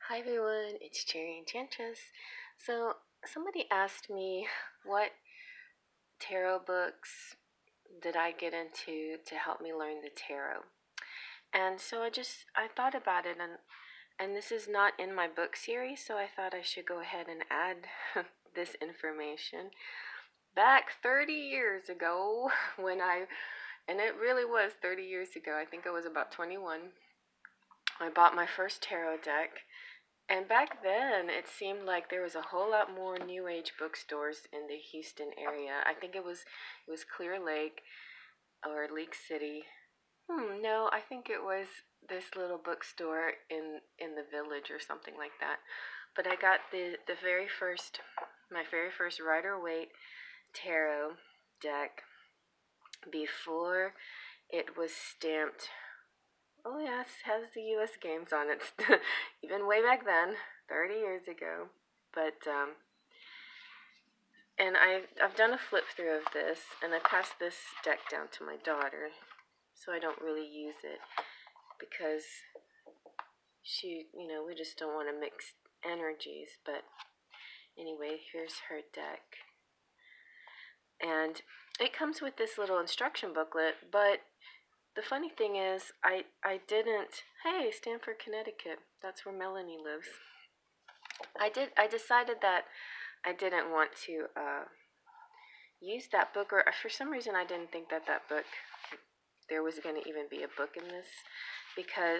Hi everyone, it's Enchantress. So somebody asked me what tarot books did I get into to help me learn the tarot. And so I thought about it, and this is not in my book series, so I thought I should go ahead and add this information. Back 30 years ago and it really was 30 years ago, I think I was about 21, I bought my first tarot deck. And back then, it seemed like there was a whole lot more New Age bookstores in the Houston area. I think it was Clear Lake or Leak City. No, I think it was this little bookstore in the village or something like that. But I got my very first Rider-Waite tarot deck before it was stamped. Oh yes, has the U.S. games on it, even way back then, 30 years ago. But and I've done a flip through of this, and I passed this deck down to my daughter, so I don't really use it because we just don't want to mix energies. But anyway, here's her deck, and it comes with this little instruction booklet, but the funny thing is, I didn't. Hey, Stamford, Connecticut. That's where Melanie lives. I decided that I didn't want to use that book, or for some reason I didn't think that book, there was going to even be a book in this,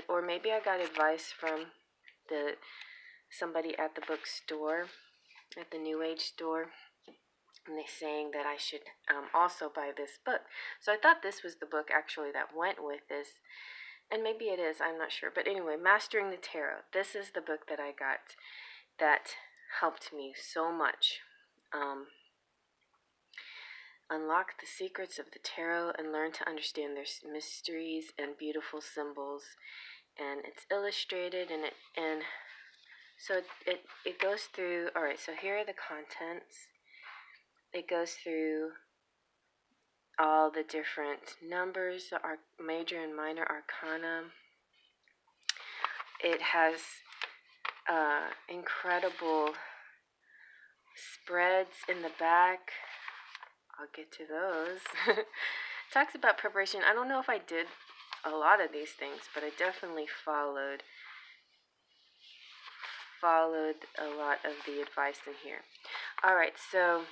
or maybe I got advice from somebody at the bookstore, at the New Age store, and they saying that I should also buy this book. So I thought this was the book actually that went with this, and maybe it is, I'm not sure. But anyway, Mastering the Tarot. This is the book that I got that helped me so much. Unlock the secrets of the tarot and learn to understand their mysteries and beautiful symbols. And it's illustrated, and so it goes through. All right, so here are the contents. It goes through all the different numbers, the major and minor arcana. It has incredible spreads in the back. I'll get to those. Talks about preparation. I don't know if I did a lot of these things, but I definitely followed a lot of the advice in here. All right, so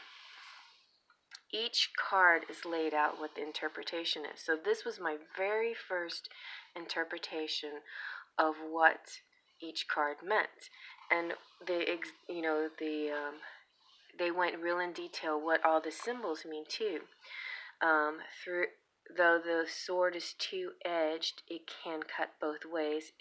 each card is laid out what the interpretation is. So this was my very first interpretation of what each card meant, and they went real in detail what all the symbols mean too. Though the sword is two-edged, it can cut both ways.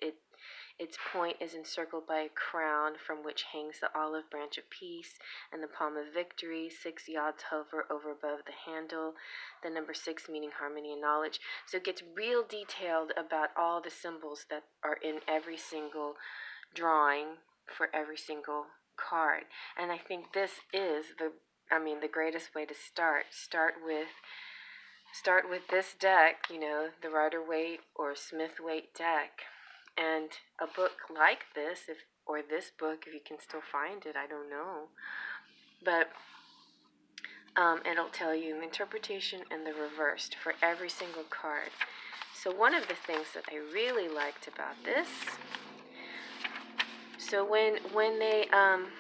Its point is encircled by a crown from which hangs the olive branch of peace and the palm of victory. 6 yods hover over above the handle, the number 6 meaning harmony and knowledge. So it gets real detailed about all the symbols that are in every single drawing for every single card. And I think this is the greatest way to start. Start with this deck, the Rider-Waite or Smith-Waite deck. And a book like this, this book, if you can still find it, I don't know. But it'll tell you the interpretation and the reversed for every single card. So one of the things that I really liked about this, so when they, I'll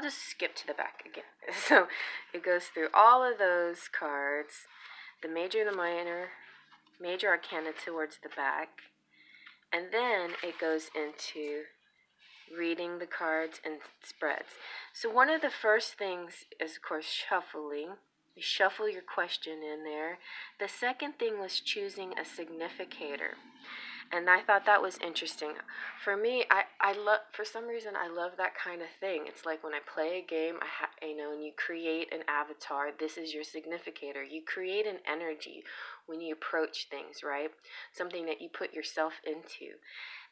just skip to the back again. So it goes through all of those cards, the major and the minor, major arcana towards the back, and then it goes into reading the cards and spreads. So one of the first things is, of course, shuffling. You shuffle your question in there. The second thing was choosing a significator. And I thought that was interesting. For me, I love, for some reason, I love that kind of thing. It's like when I play a game, and you create an avatar. This is your significator. You create an energy when you approach things, right? Something that you put yourself into.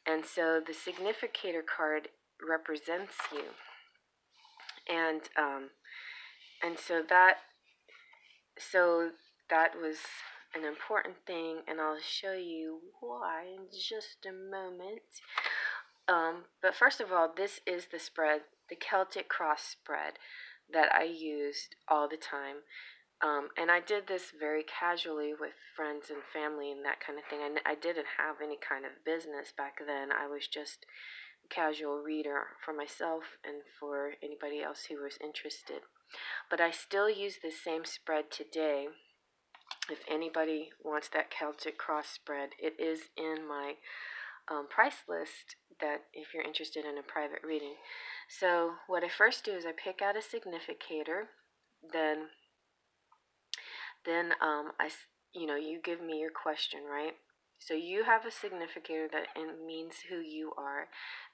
And so the significator card represents you. And so that was an important thing, and I'll show you why in just a moment. But first of all, this is the spread, the Celtic cross spread that I used all the time. And I did this very casually with friends and family and that kind of thing. I didn't have any kind of business back then. I was just a casual reader for myself and for anybody else who was interested. But I still use the same spread today. If anybody wants that Celtic cross spread, it is in my price list, that if you're interested in a private reading. So what I first do is I pick out a significator, then you give me your question, right? So you have a significator that means who you are.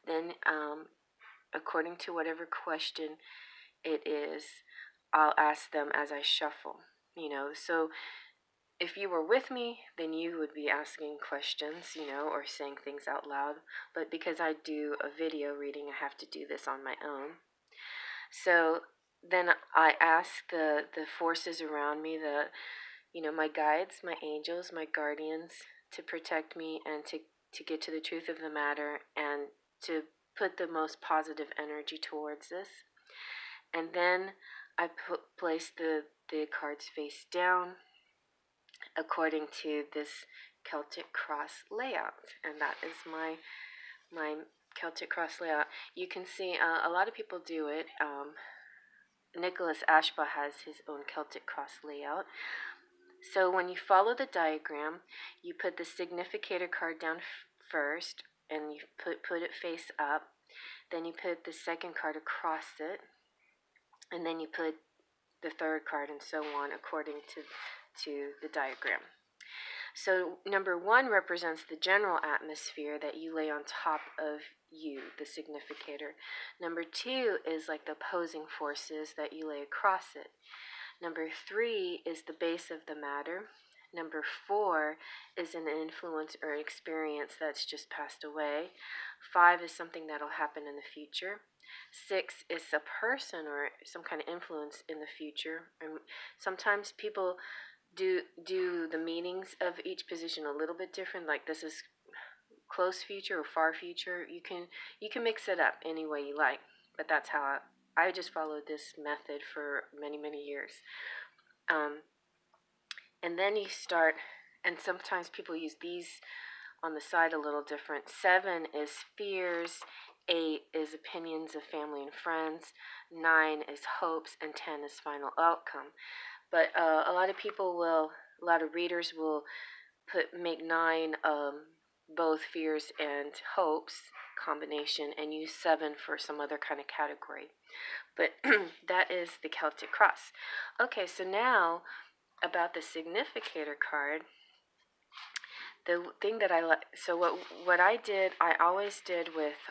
Then according to whatever question it is, I'll ask them as I shuffle. So if you were with me, then you would be asking questions, or saying things out loud. But because I do a video reading, I have to do this on my own. So then I ask the forces around me, my guides, my angels, my guardians, to protect me and to get to the truth of the matter and to put the most positive energy towards this. And then I place the cards face down according to this Celtic cross layout, and that is my Celtic cross layout. You can see a lot of people do it. Nicholas Ashba has his own Celtic cross layout. So when you follow the diagram, you put the significator card down first, and you put it face up. Then you put the second card across it, and then you put the third card, and so on, according to the diagram. So number 1 represents the general atmosphere that you lay on top of you, the significator. Number 2 is like the opposing forces that you lay across it. Number 3 is the base of the matter. Number 4 is an influence or experience that's just passed away. 5 is something that'll happen in the future. 6 is a person or some kind of influence in the future. And sometimes people do the meanings of each position a little bit different. Like this is close future or far future. You can mix it up any way you like. But that's how I just followed this method for many years. And then you start, and sometimes people use these on the side a little different. 7 is fears, 8 is opinions of family and friends, 9 is hopes, and 10 is final outcome. But a lot of readers will make 9 both fears and hopes combination, and use 7 for some other kind of category. But that is the Celtic cross. Okay, so now about the significator card. The thing that I like, so what I did, I always did with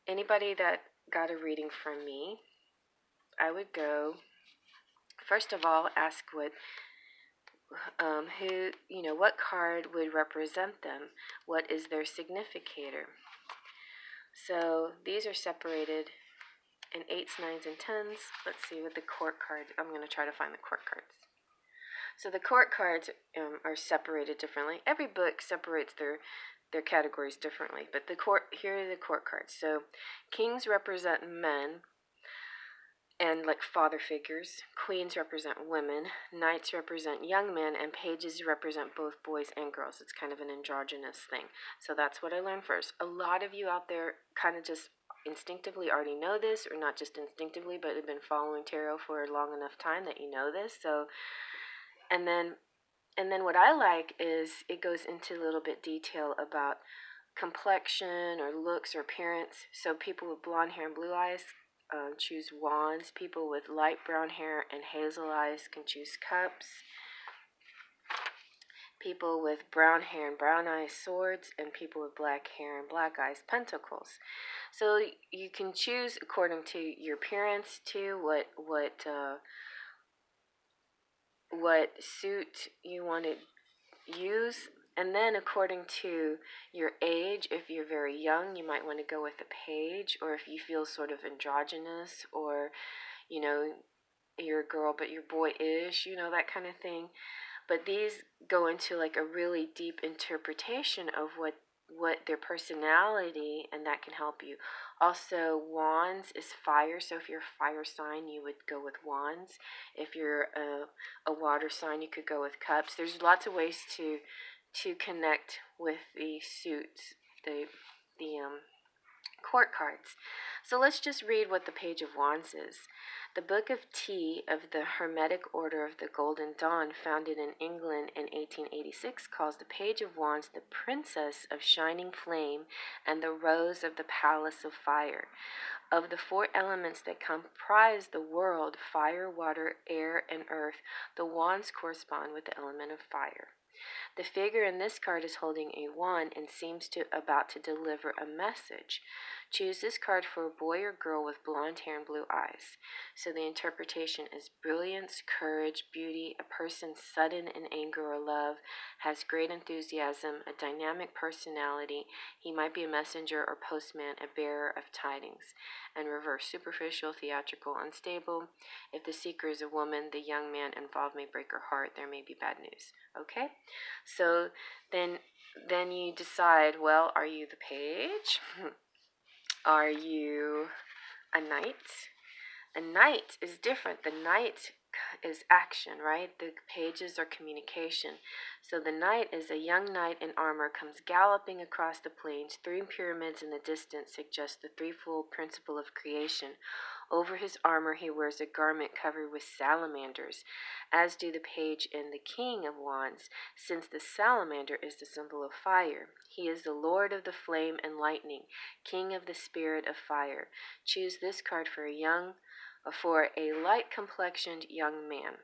anybody that got a reading from me. I would go, first of all, ask what card would represent them, what is their significator. So these are separated in 8s, 9s, and 10s. Let's see with the court cards. I'm going to try to find the court cards. So the court cards are separated differently. Every book separates their categories differently, but here are the court cards. So kings represent men and like father figures. Queens represent women. Knights represent young men, and pages represent both boys and girls. It's kind of an androgynous thing. So that's what I learned first. A lot of you out there kind of just instinctively already know this, or not just instinctively, but have been following tarot for a long enough time that you know this. So And then what I like is it goes into a little bit detail about complexion or looks or appearance. So people with blonde hair and blue eyes choose wands. People with light brown hair and hazel eyes can choose cups. People with brown hair and brown eyes, swords, and people with black hair and black eyes, pentacles. So you can choose according to your appearance too, what suit you want to use. And then according to your age, if you're very young, you might want to go with a page, or if you feel sort of androgynous, or you're a girl but you're boyish, that kind of thing. But these go into like a really deep interpretation of what their personality, and that can help you. Also, wands is fire, so if you're a fire sign, you would go with wands. If you're a water sign, you could go with cups. There's lots of ways to connect with the suits, the court cards. So let's just read what the Page of Wands is. The Book of Tea of the Hermetic Order of the Golden Dawn, founded in England in 1886, calls the Page of Wands the Princess of Shining Flame and the Rose of the Palace of Fire. Of the four elements that comprise the world, fire, water, air, and earth, the wands correspond with the element of fire. The figure in this card is holding a wand and seems to about to deliver a message. Choose this card for a boy or girl with blonde hair and blue eyes. So the interpretation is brilliance, courage, beauty, a person sudden in anger or love, has great enthusiasm, a dynamic personality. He might be a messenger or postman, a bearer of tidings. And reverse, superficial, theatrical, unstable. If the seeker is a woman, the young man involved may break her heart. There may be bad news. Okay? So then you decide, well, are you the page? Are you a knight? A knight is different. The knight is action, right? The pages are communication. So the knight is a young knight in armor, comes galloping across the plains. Three pyramids in the distance suggest the threefold principle of creation. Over his armor he wears a garment covered with salamanders, as do the page and the king of wands, since the salamander is the symbol of fire. He is the lord of the flame and lightning, king of the spirit of fire. Choose this card for a light-complexioned young man.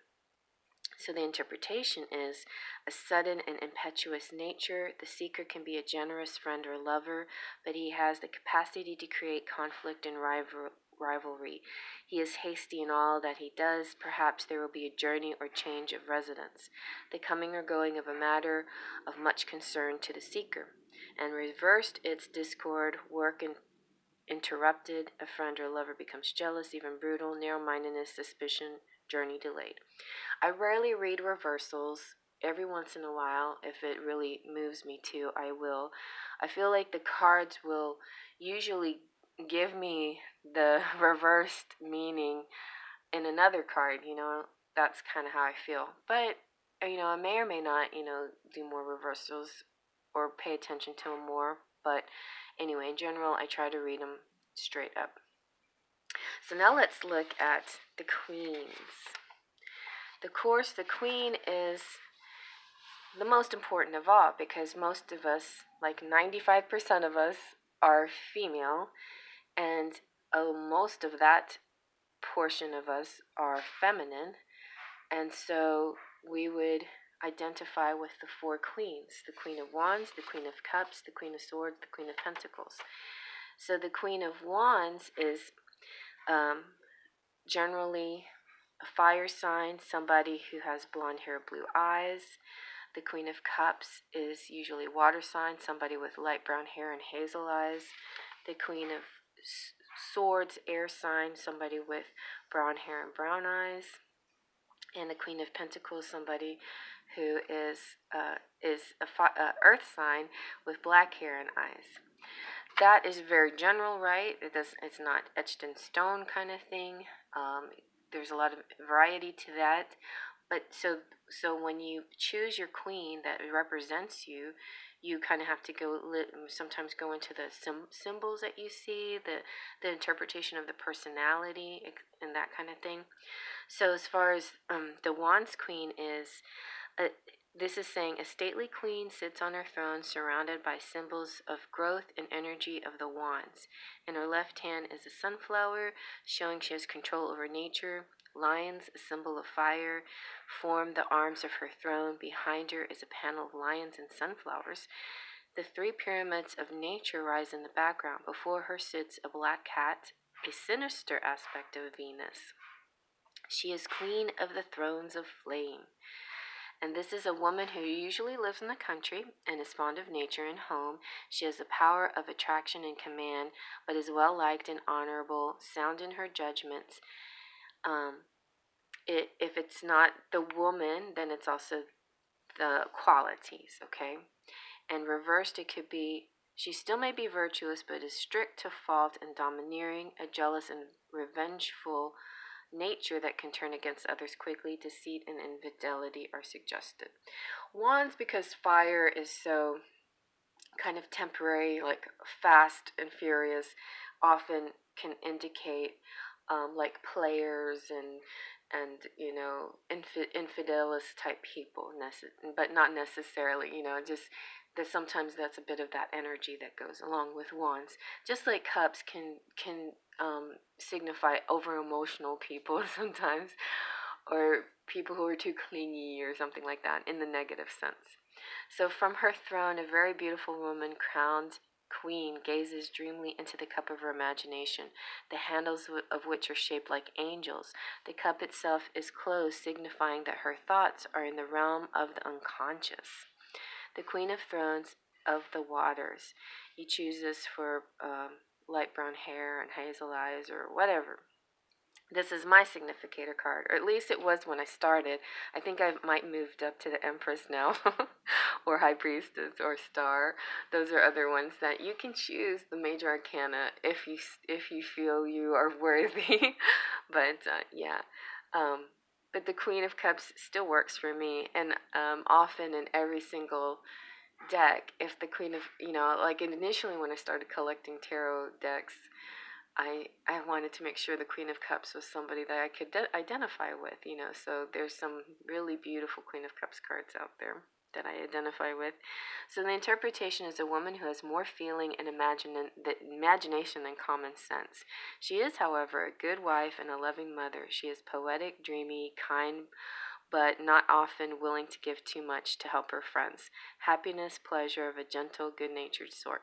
So the interpretation is a sudden and impetuous nature. The seeker can be a generous friend or lover, but he has the capacity to create conflict and rivalry. He is hasty in all that he does. Perhaps there will be a journey or change of residence, the coming or going of a matter of much concern to the seeker. And reversed, it's discord, work, and interrupted, a friend or lover becomes jealous, even brutal, narrow-mindedness, suspicion, journey delayed. I rarely read reversals. Every once in a while, if it really moves me to, I will. I feel like the cards will usually give me the reversed meaning in another card, that's kind of how I feel. But, I may or may not, do more reversals or pay attention to them more. But anyway, in general, I try to read them straight up. So now let's look at the queens. The queen is the most important of all, because most of us, like 95% of us, are female, and most of that portion of us are feminine, and so we would identify with the four queens: the Queen of Wands, the Queen of Cups, the Queen of Swords, the Queen of Pentacles. So the Queen of Wands is generally a fire sign, somebody who has blonde hair, blue eyes. The Queen of Cups is usually water sign, somebody with light brown hair and hazel eyes. The Queen of Swords, air sign, somebody with brown hair and brown eyes. And the Queen of Pentacles, somebody who is a earth sign with black hair and eyes. That is very general, right? It's not etched in stone kind of thing. There's a lot of variety to that. But so when you choose your queen that represents you, you kind of have to sometimes go into the symbols that you see, the interpretation of the personality, and that kind of thing. So as far as the Wands Queen is, this is saying a stately queen sits on her throne surrounded by symbols of growth and energy of the wands. In her left hand is a sunflower, showing she has control over nature. Lions, a symbol of fire, form the arms of her throne. Behind her is a panel of lions and sunflowers. The three pyramids of nature rise in the background. Before her sits a black cat, a sinister aspect of Venus. She is queen of the thrones of flame. And this is a woman who usually lives in the country and is fond of nature and home. She has the power of attraction and command, but is well liked and honorable, sound in her judgments. If it's not the woman, then it's also the qualities, okay? And reversed, it could be She still may be virtuous, but is strict to fault and domineering, a jealous and revengeful nature that can turn against others quickly. Deceit and infidelity are suggested. Wands, because fire is so kind of temporary, like fast and furious, often can indicate like players and infidelis type people, but not necessarily, just that sometimes that's a bit of that energy that goes along with wands. Just like cups can signify over emotional people sometimes, or people who are too clingy or something like that in the negative sense. So from her throne, a very beautiful woman, crowned queen, gazes dreamily into the cup of her imagination, the handles of which are shaped like angels. The cup itself is closed, signifying that her thoughts are in the realm of the unconscious. The Queen of Thrones of the waters. He chooses for light brown hair and hazel eyes or whatever. This is my significator card, or at least it was when I started. I think I might moved up to the Empress now, or High Priestess, or Star. Those are other ones that you can choose the Major Arcana if you feel you are worthy. But yeah, but the Queen of Cups still works for me, and often in every single deck, if the Queen of like initially when I started collecting tarot decks, I wanted to make sure the Queen of Cups was somebody that I could identify with, so there's some really beautiful Queen of Cups cards out there that I identify with. So the interpretation is a woman who has more feeling and imagination than common sense. She is, however, a good wife and a loving mother. She is poetic, dreamy, kind, but not often willing to give too much to help her friends. Happiness, pleasure of a gentle, good-natured sort.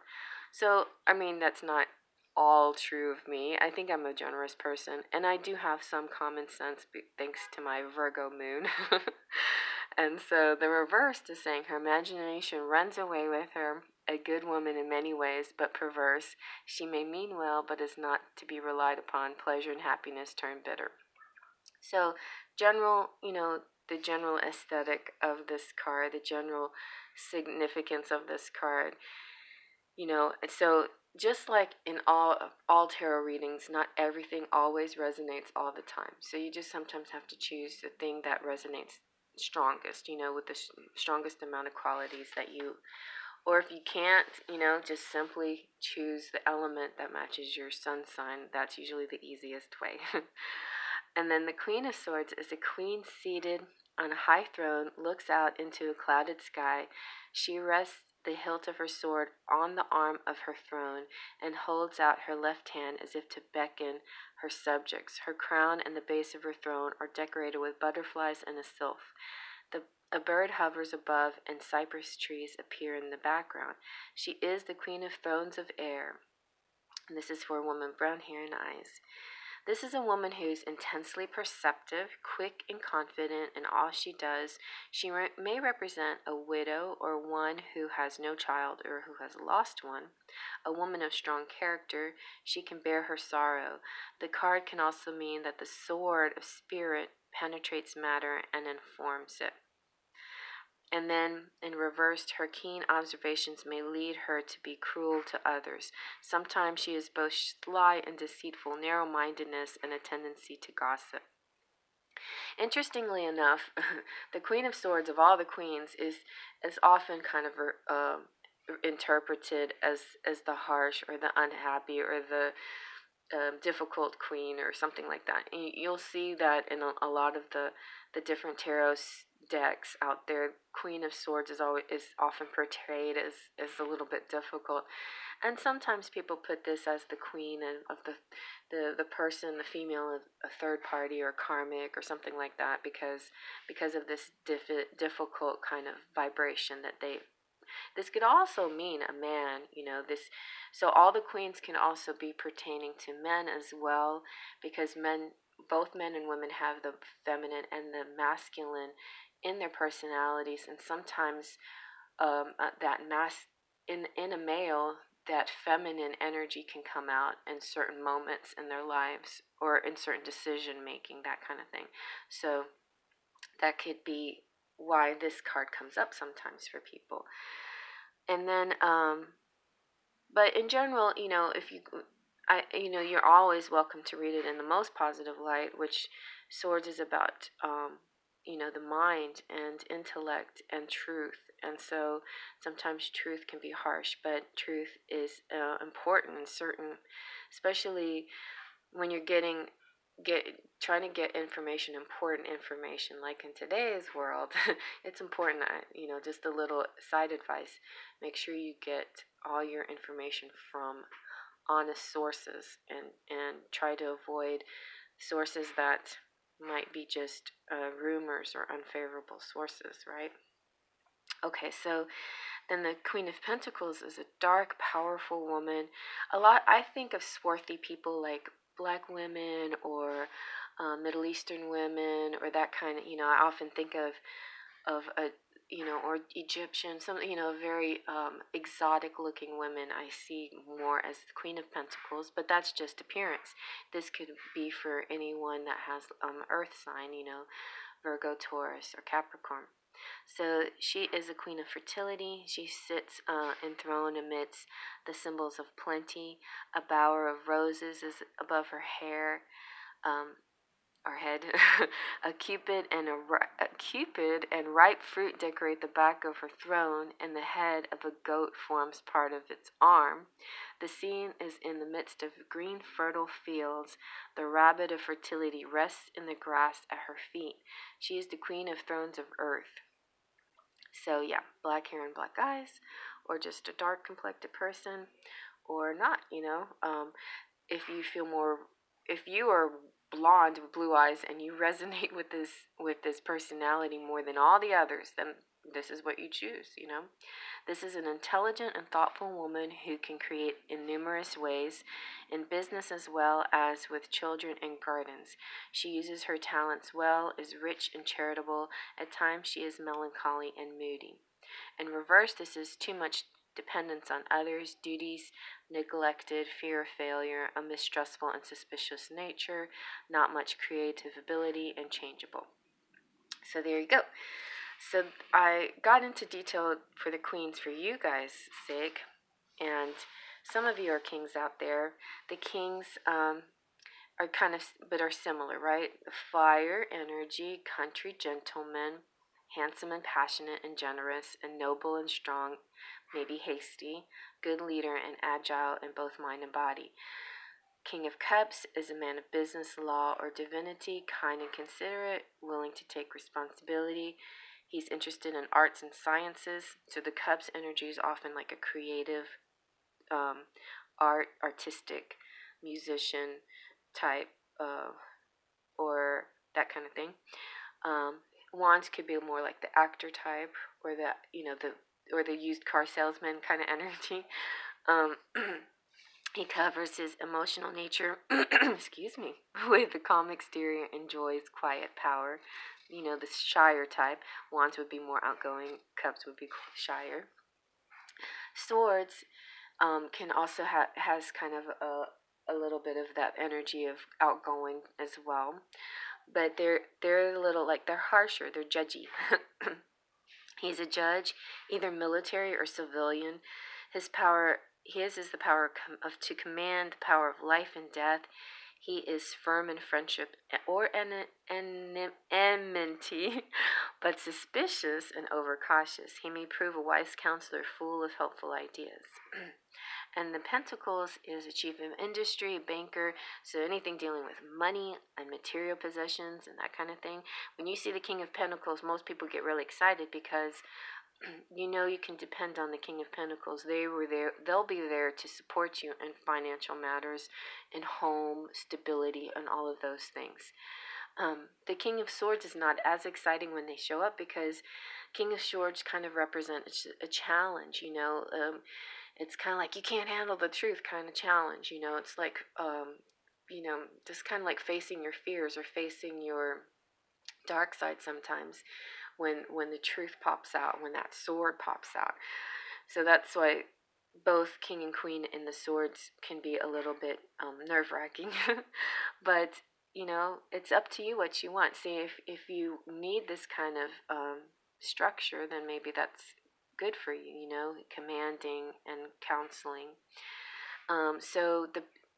So, I mean, that's not all true of me. I think I'm a generous person, and I do have some common sense thanks to my Virgo moon. And so the reverse is saying her imagination runs away with her, a good woman in many ways, but perverse. She may mean well, but is not to be relied upon. Pleasure and happiness turn bitter. So, the general aesthetic of this card, the general significance of this card, so just like in all tarot readings, not everything always resonates all the time. So you just sometimes have to choose the thing that resonates strongest, with the strongest amount of qualities that you, or if you can't, just simply choose the element that matches your sun sign. That's usually the easiest way. And then the Queen of Swords is a queen seated on a high throne, looks out into a clouded sky. She rests the hilt of her sword on the arm of her throne and holds out her left hand as if to beckon her subjects. Her crown and the base of her throne are decorated with butterflies and a sylph. A bird hovers above, and cypress trees appear in the background. She is the Queen of Thrones of Air. And this is for a woman, brown hair and eyes. This is a woman who's intensely perceptive, quick and confident in all she does. She may represent a widow or one who has no child or who has lost one. A woman of strong character, she can bear her sorrow. The card can also mean that the sword of spirit penetrates matter and informs it. And then, in reverse, her keen observations may lead her to be cruel to others. Sometimes she is both sly and deceitful, narrow-mindedness, and a tendency to gossip. Interestingly enough, the Queen of Swords, of all the queens, is often kind of interpreted as the harsh or the unhappy or the difficult queen or something like that. And you'll see that in a lot of the different tarot decks out there. Queen of Swords is often portrayed as a little bit difficult, and sometimes people put this as the queen of the person, the female, a third party or karmic or something like that, because of this difficult kind of vibration that they. This could also mean a man, so all the queens can also be pertaining to men as well, because both men and women have the feminine and the masculine in their personalities, and sometimes in a male, that feminine energy can come out in certain moments in their lives or in certain decision making, that kind of thing. So that could be why this card comes up sometimes for people. And then But in general, if you're always welcome to read it in the most positive light, which Swords is about, the mind and intellect and truth. And so sometimes truth can be harsh, but truth is important and certain, especially when you're get trying to get information, important information, like in today's world. It's important that, just a little side advice, make sure you get all your information from honest sources, and try to avoid sources that might be just rumors or unfavorable sources, right? Okay, so then the Queen of Pentacles is a dark, powerful woman. I think of swarthy people like black women or Middle Eastern women, or that kind of, I often think of a, or Egyptian, some, very exotic looking women I see more as the Queen of Pentacles, but that's just appearance. This could be for anyone that has earth sign, Virgo, Taurus, or Capricorn. So she is a queen of fertility. She sits enthroned amidst the symbols of plenty. A bower of roses is above her hair, our head. A cupid and ripe fruit decorate the back of her throne, and the head of a goat forms part of its arm. The scene is in the midst of green, fertile fields. The rabbit of fertility rests in the grass at her feet. She is the queen of thrones of earth. So yeah, black hair and black eyes, or just a dark complected person, or not. If you feel more, if you are blonde with blue eyes and you resonate with this personality more than all the others, then this is what you choose. This is an intelligent and thoughtful woman who can create in numerous ways, in business as well as with children and gardens. She uses her talents well, is rich and charitable. At times she is melancholy and moody. In reverse, this is too much dependence on others, duties neglected, fear of failure, a mistrustful and suspicious nature, not much creative ability, and changeable. So there you go. So I got into detail for the queens for you guys' sake, and some of you are kings out there. The kings are kind of, but are similar, right? Fire, energy, country, gentleman, handsome and passionate and generous, and noble and strong, maybe hasty, good leader and agile in both mind and body. King of Cups is a man of business, law, or divinity, kind and considerate, willing to take responsibility. He's interested in arts and sciences, so the Cups energy is often like a creative, artistic, musician type, or that kind of thing. Wands could be more like the actor type, or the used car salesman kind of energy. He covers his emotional nature, excuse me, with a calm exterior, enjoys quiet power. The shyer type. Wands would be more outgoing, cups would be shyer. Swords can also has kind of a little bit of that energy of outgoing as well. But they're a little, like, they're harsher, they're judgy. He's a judge, either military or civilian. His is the power to command the power of life and death. He is firm in friendship or enmity, but suspicious and overcautious. He may prove a wise counselor, full of helpful ideas. And the Pentacles is a chief of industry, a banker, so anything dealing with money and material possessions and that kind of thing. When you see the King of Pentacles, most people get really excited because you can depend on the King of Pentacles. They'll be there to support you in financial matters, in home stability, and all of those things. The King of Swords is not as exciting when they show up, because King of Swords kind of represents a challenge. It's kind of like you can't handle the truth kind of challenge. It's like just kind of like facing your fears or facing your dark side sometimes, when the truth pops out, when that sword pops out. So that's why both king and queen in the swords can be a little bit nerve-wracking. But it's up to you what you want. See, if you need this kind of structure, then maybe that's good for you, you know, commanding and counseling. So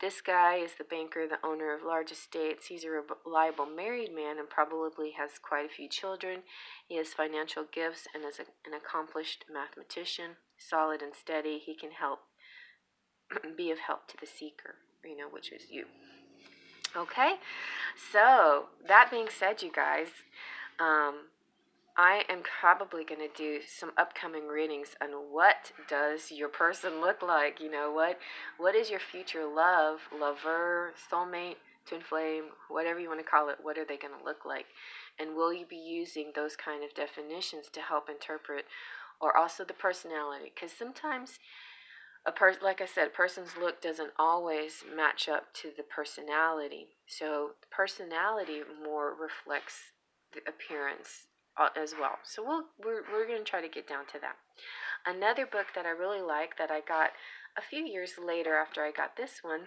this guy is the banker, the owner of large estates. He's a reliable married man and probably has quite a few children. He has financial gifts and is an accomplished mathematician, solid and steady. He can help be of help to the seeker, you know, which is you. Okay, so that being said, you guys, I am probably going to do some upcoming readings on what does your person look like. You know, what is your future love, lover, soulmate, twin flame, whatever you want to call it. What are they going to look like? And will you be using those kind of definitions to help interpret, or also the personality? Because sometimes like I said, a person's look doesn't always match up to the personality. So the personality more reflects the appearance as well. So we're going to try to get down to that. Another book that I really like that I got a few years later after I got this one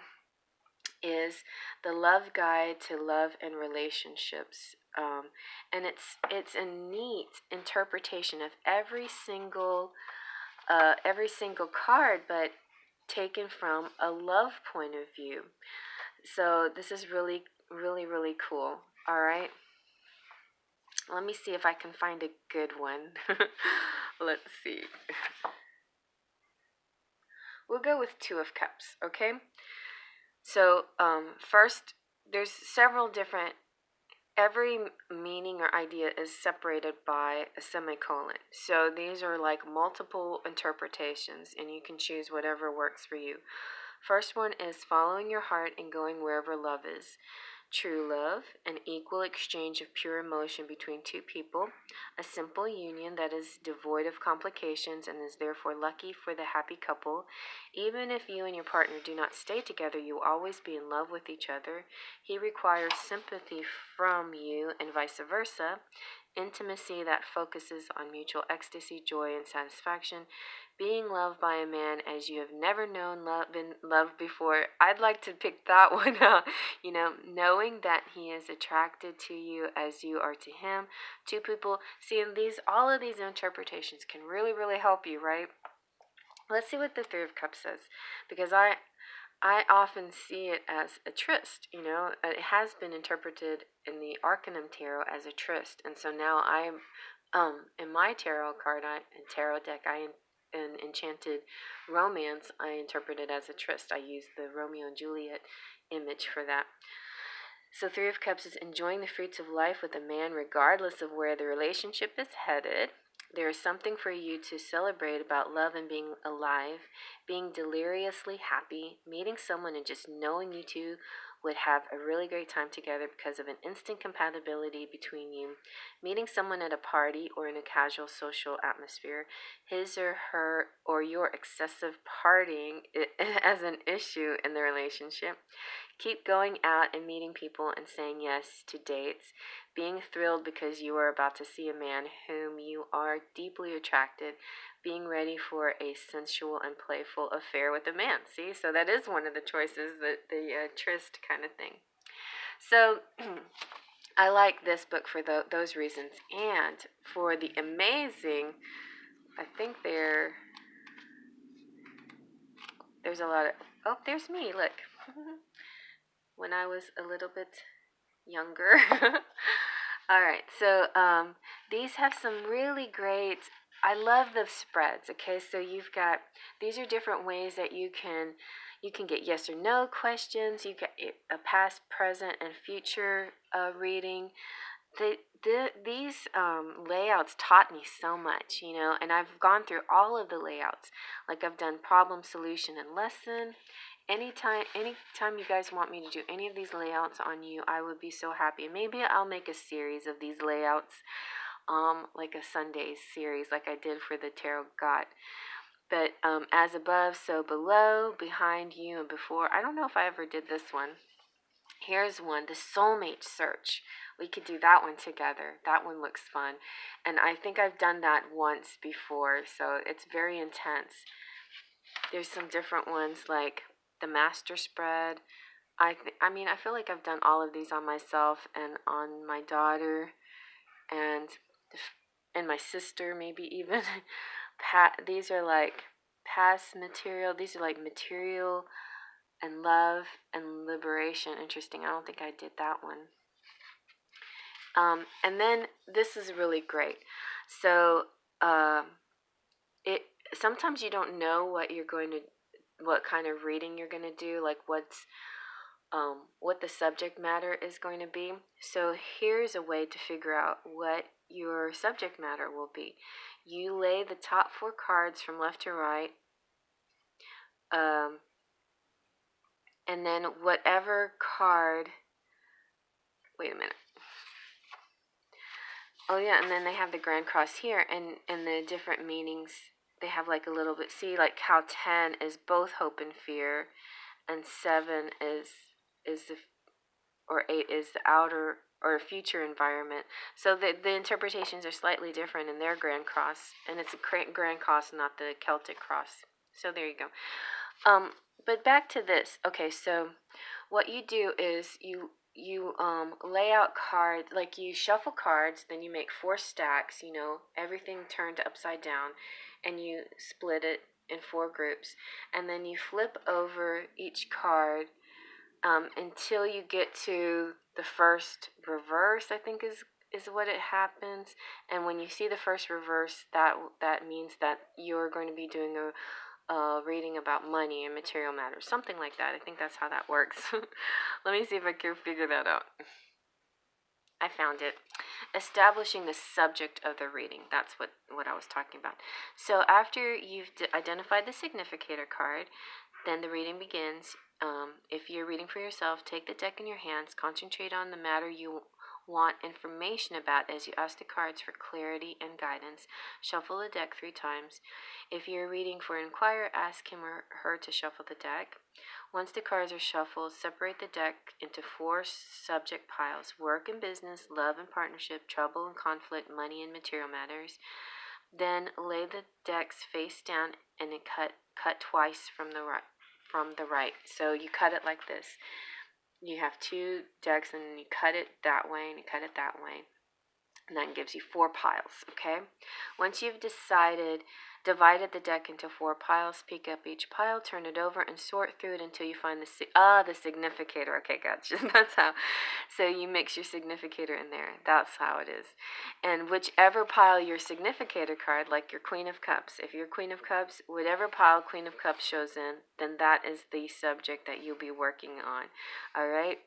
is The Love Guide to Love and Relationships. And it's a neat interpretation of every single card, but taken from a love point of view. So this is really, really, really cool. All right. Let me see if I can find a good one. Let's see. We'll go with Two of Cups, okay? So first, there's several different, every meaning or idea is separated by a semicolon. So these are like multiple interpretations, and you can choose whatever works for you. First one is following your heart and going wherever love is. True love, an equal exchange of pure emotion between two people, a simple union that is devoid of complications and is therefore lucky for the happy couple. Even if you and your partner do not stay together, you will always be in love with each other. He requires sympathy from you and vice versa. Intimacy that focuses on mutual ecstasy, joy, and satisfaction. Being loved by a man as you have never been loved before. I'd like to pick that one out. You know, knowing that he is attracted to you as you are to him. Two people, seeing all of these interpretations can really, really help you, right? Let's see what the Three of Cups says, because I often see it as a tryst. You know, it has been interpreted in the Arcanum Tarot as a tryst, and so now I'm in my tarot deck, in Enchanted Romance, I interpret it as a tryst. I use the Romeo and Juliet image for that. So Three of Cups is enjoying the fruits of life with a man regardless of where the relationship is headed. There is something for you to celebrate about love and being alive, being deliriously happy, meeting someone and just knowing you two would have a really great time together because of an instant compatibility between you, meeting someone at a party or in a casual social atmosphere, his or her or your excessive partying as an issue in the relationship. Keep going out and meeting people and saying yes to dates, being thrilled because you are about to see a man whom you are deeply attracted, being ready for a sensual and playful affair with a man. See, so that is one of the choices, the tryst kind of thing. So I like this book for those reasons, and for the amazing, I think there's a lot of, oh, there's me, look. When I was a little bit younger. All right, so these have some really great, I love the spreads, okay? So you've got, these are different ways that you can get yes or no questions. You get a past, present, and future reading. These layouts taught me so much, you know, and I've gone through all of the layouts. Like I've done problem, solution, and lesson. Anytime you guys want me to do any of these layouts on you, I would be so happy. Maybe I'll make a series of these layouts, like a Sunday series, like I did for the Tarot God. But as above, so below, behind you, and before. I don't know if I ever did this one. Here's one, the soulmate search. We could do that one together. That one looks fun. And I think I've done that once before, so it's very intense. There's some different ones like the master spread. I mean, I feel like I've done all of these on myself and on my daughter and my sister, maybe even. these are like past material. These are like material and love and liberation. Interesting. I don't think I did that one. And then this is really great. So it sometimes you don't know what kind of reading you're going to do, like what the subject matter is going to be. So here's a way to figure out what your subject matter will be. You lay the top 4 cards from left to right, and then whatever card. Wait a minute. Oh yeah, and then they have the Grand Cross here, and the different meanings. They have like a little bit. See, like how 10 is both hope and fear, and 7 is the or 8 is the outer or future environment. So the interpretations are slightly different in their Grand Cross, and it's a Grand Cross, not the Celtic cross. So there you go. But back to this. Okay, so what you do is you lay out cards, like you shuffle cards, then you make 4 stacks, everything turned upside down, and you split it in 4 groups, and then you flip over each card until you get to the first reverse, I think is what it happens. And when you see the first reverse, that means that you're going to be doing a reading about money and material matters, something like that. I think that's how that works. Let me see if I can figure that out. I found it. Establishing the subject of the reading. That's what I was talking about. So after you've identified the significator card, then the reading begins. If you're reading for yourself, take the deck in your hands, concentrate on the matter you want information about as you ask the cards for clarity and guidance. Shuffle the deck 3 times. If you're reading for an inquirer, ask him or her to shuffle the deck. Once the cards are shuffled, separate the deck into 4 subject piles: work and business, love and partnership, trouble and conflict, money and material matters. Then lay the decks face down and cut twice from the right. So you cut it like this. You have 2 decks, and you cut it that way and you cut it that way. And that gives you 4 piles, okay? Once you've divided the deck into 4 piles, pick up each pile, turn it over, and sort through it until you find the significator. Okay, gotcha. That's how. So you mix your significator in there. That's how it is. And whichever pile your significator card, like your Queen of Cups, if you're Queen of Cups, whatever pile Queen of Cups shows in, then that is the subject that you'll be working on. All right?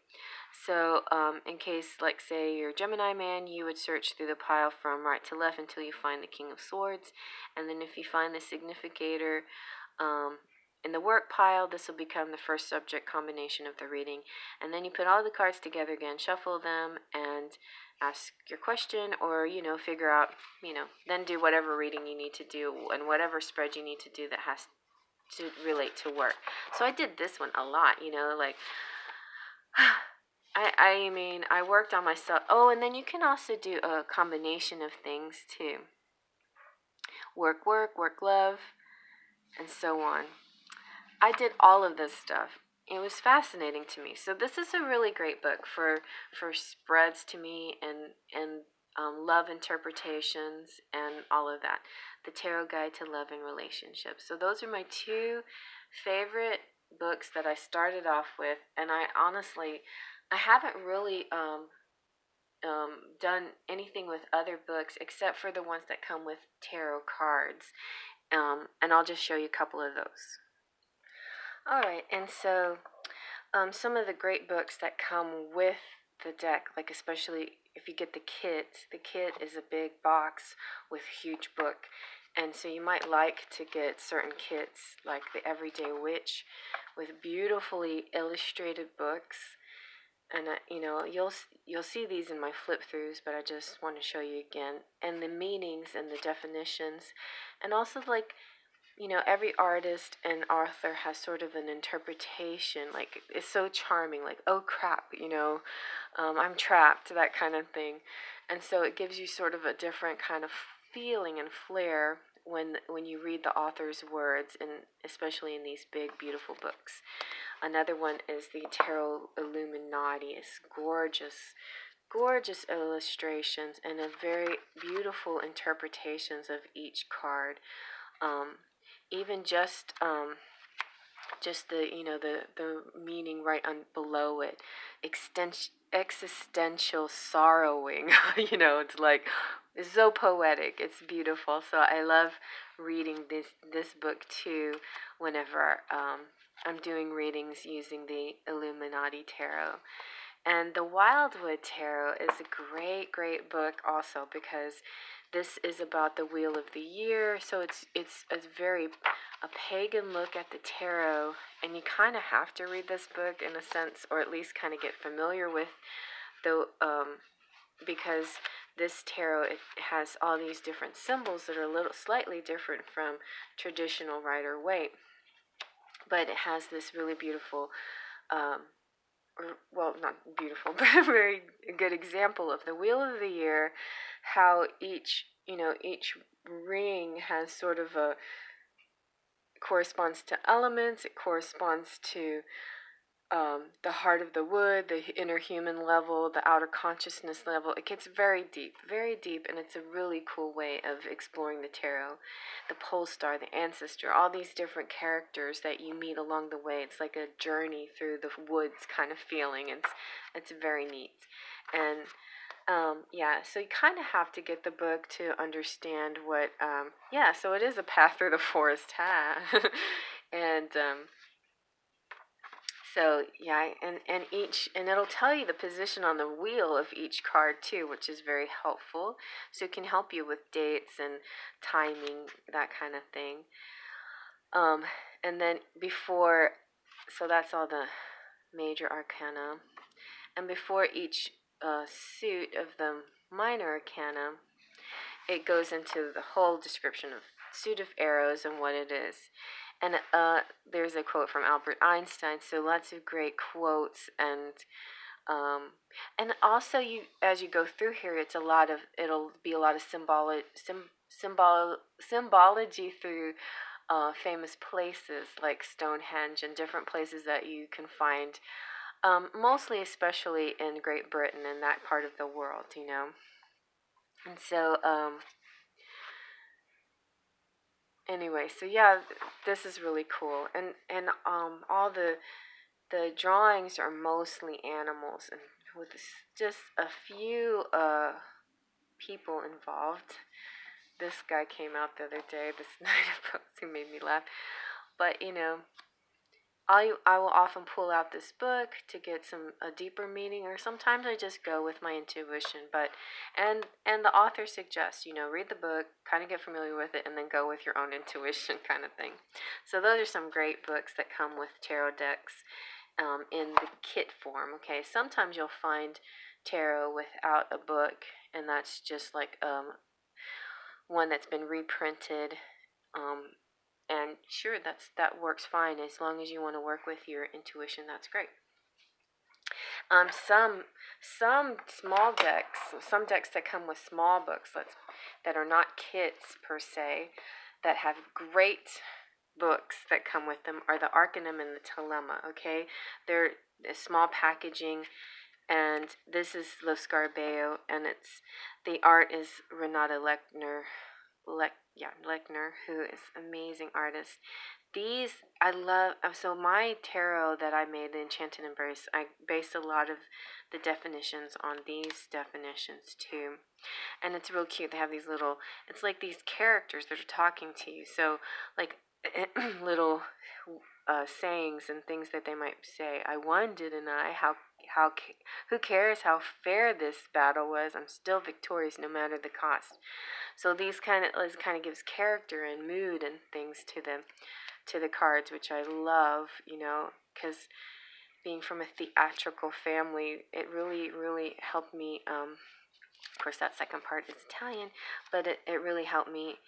So in case, like, say you're a Gemini man, you would search through the pile from right to left until you find the King of Swords. And then if you find the significator in the work pile, this will become the first subject combination of the reading. And then you put all the cards together again, shuffle them, and ask your question, or, figure out, then do whatever reading you need to do and whatever spread you need to do that has to relate to work. So I did this one a lot, like... I worked on myself. Oh, and then you can also do a combination of things too. Work, love, and so on. I did all of this stuff. It was fascinating to me. So this is a really great book for spreads to me and love interpretations and all of that. The Tarot Guide to Love and Relationships. So those are my 2 favorite books that I started off with, and I haven't really done anything with other books except for the ones that come with tarot cards, and I'll just show you a couple of those. Alright, and so some of the great books that come with the deck, like especially if you get the kit is a big box with a huge book, and so you might like to get certain kits like the Everyday Witch with beautifully illustrated books. And you'll see these in my flip throughs, but I just want to show you again, and the meanings and the definitions, and also every artist and author has sort of an interpretation. Like, it's so charming. Like, oh crap, I'm trapped, that kind of thing, and so it gives you sort of a different kind of feeling and flair when you read the author's words, and especially in these big, beautiful books. Another one is the Tarot Illuminati. It's gorgeous illustrations and a very beautiful interpretations of each card. Even just the the meaning right on below it, existential sorrowing. It's like, it's so poetic, it's beautiful. So I love reading this book too, whenever I'm doing readings using the Illuminati Tarot. And the Wildwood Tarot is a great book also, because this is about the wheel of the year. So it's a very a pagan look at the tarot, and you kind of have to read this book in a sense, or at least kind of get familiar with the because this tarot, it has all these different symbols that are a little slightly different from traditional Rider Waite, but it has this really beautiful well, not beautiful, but a very good example of the wheel of the year, how each ring has sort of a corresponds to elements. It corresponds to the heart of the wood, the inner human level, the outer consciousness level. It gets very deep, and it's a really cool way of exploring the tarot. The pole star, the ancestor, all these different characters that you meet along the way. It's like a journey through the woods kind of feeling. It's very neat. And yeah, so you kind of have to get the book to understand what, yeah, so it is a path through the forest, huh? And so yeah, and it'll tell you the position on the wheel of each card too, which is very helpful. So it can help you with dates and timing, that kind of thing. And then so that's all the major arcana. And before each suit of the minor arcana, it goes into the whole description of suit of arrows and what it is. And there's a quote from Albert Einstein. So lots of great quotes, and also as you go through here, it'll be a lot of symbology through famous places like Stonehenge and different places that you can find, mostly especially in Great Britain and that part of the world, And so anyway, so yeah, this is really cool, and all the drawings are mostly animals, and with just a few people involved. This guy came out the other day, this night of books, who made me laugh. But I will often pull out this book to get a deeper meaning, or sometimes I just go with my intuition. But and the author suggests, read the book, kind of get familiar with it, and then go with your own intuition, kind of thing. So those are some great books that come with tarot decks in the kit form. Okay, sometimes you'll find tarot without a book, and that's just like one that's been reprinted. And sure, that works fine as long as you want to work with your intuition. That's great. Some some decks that come with small books that are not kits per se, that have great books that come with them, are the Arcanum and the Telema. Okay, they're small packaging, and this is Lo Scarabeo, and the art is Renata Lechner, who is an amazing artist. These I love. So my tarot that I made, the Enchanted Embrace, I based a lot of the definitions on these definitions too, and it's real cute. They have these little. It's like these characters that are talking to you. So like little sayings and things that they might say. I won, didn't I? Who cares how fair this battle was? I'm still victorious no matter the cost. So these kind of gives character and mood and things to the cards, which I love, because being from a theatrical family, it really helped me. Of course, that second part is Italian, but it really helped me.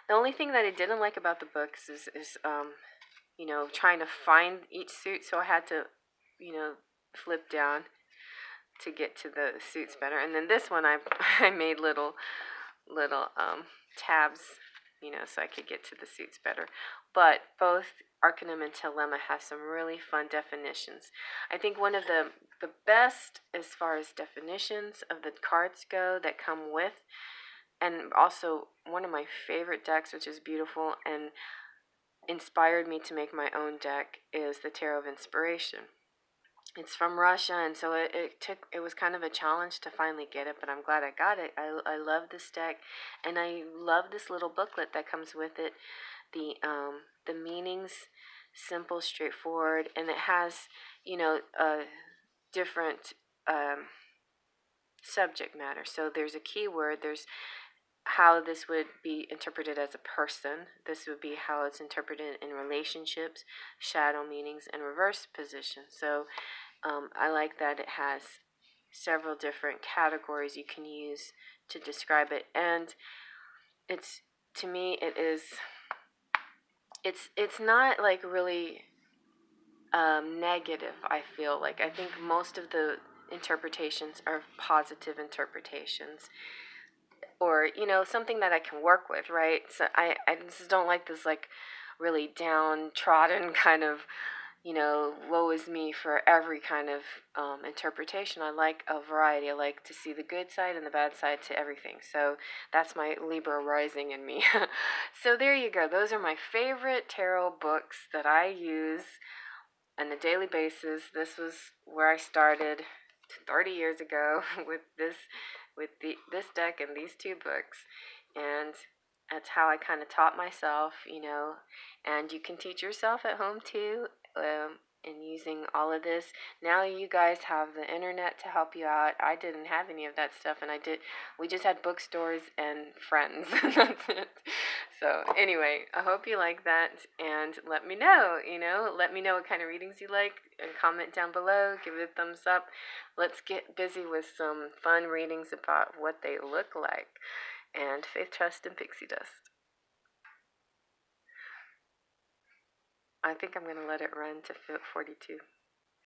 The only thing that I didn't like about the books is trying to find each suit, so I had to, flip down to get to the suits better. And then this one, I made little tabs, so I could get to the suits better. But both Arcanum and Telema have some really fun definitions. I think one of the best as far as definitions of the cards go that come with and also one of my favorite decks, which is beautiful and inspired me to make my own deck, is the Tarot of Inspiration. It's from Russia, and so it was kind of a challenge to finally get it, but I'm glad I got it. I love this deck, and I love this little booklet that comes with it. The meanings, simple, straightforward, and it has, you know, different subject matter. So there's a keyword. There's how this would be interpreted as a person. This would be how it's interpreted in relationships, shadow meanings, and reverse position. So I like that it has several different categories you can use to describe it, and it's, to me, it's not like really negative. I feel like, I think most of the interpretations are positive interpretations, or something that I can work with, right? So I just don't like this like really downtrodden kind of woe is me for every kind of interpretation. I like a variety. I like to see the good side and the bad side to everything. So that's my Libra rising in me. So there you go. Those are my favorite tarot books that I use on a daily basis. This was where I started 30 years ago with this deck and these two books, and that's how I kind of taught myself, and you can teach yourself at home too. And using all of this, now you guys have the internet to help you out. I didn't have any of that stuff, and we just had bookstores and friends. That's it. So anyway, I hope you like that, and let me know, let me know what kind of readings you like, and comment down below, give it a thumbs up. Let's get busy with some fun readings about what they look like. And faith, trust, and pixie dust. I think I'm going to let it run to 42.